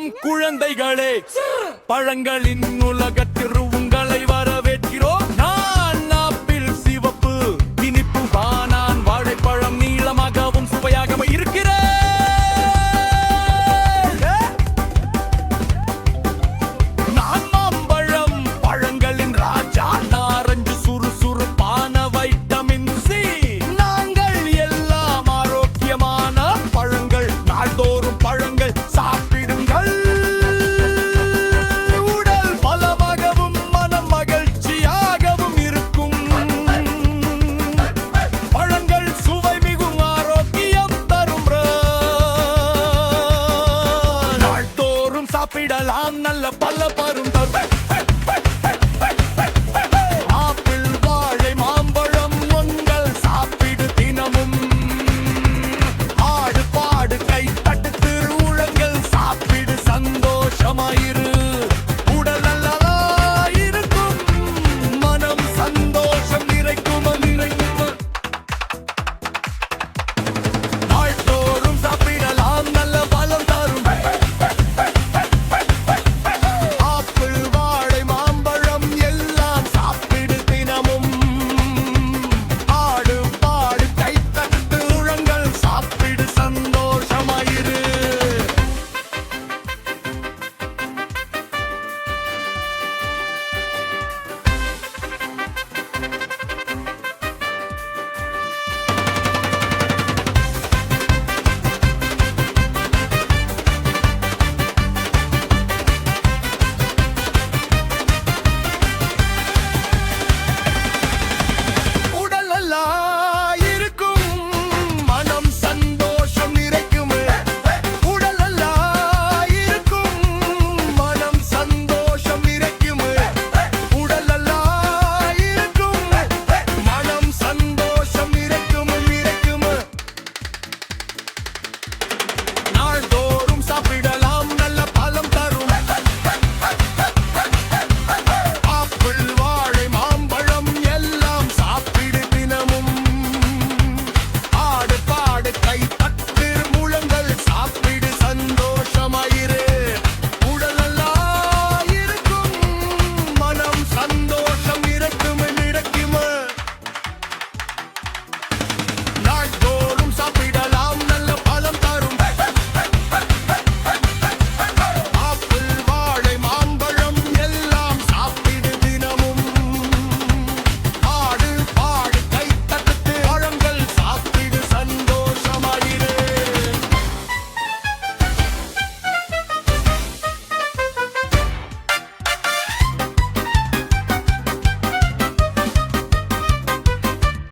வணக்கம் குழந்தைகளே, பழங்களின் உலகத்திற்கு உங்களை வரவேற்கிறோம். நான் ஆப்பிள் சிவப்பு, இனிப்பு பானான், வாழைப்பழம் நீளமாகவும் சுவையாகவும் இருக்கிறேன். நான் மாம்பழம், பழங்களின் ராஜா, நாரஞ்சு சுறுசுறுப்பான வைட்டமின் சி. நாங்கள் எல்லாம் ஆரோக்கியமான பழங்கள், நாள்தோறும் பழங்கள் சாப்பிடுங்கள். உடல் பலமாகவும் மனம் மகிழ்ச்சியாகவும் இருக்கும். பழங்கள் சுவை மிகும் ஆரோக்கியம் தரும். நாள்தோறும் சாப்பிடலாம் நல்ல பல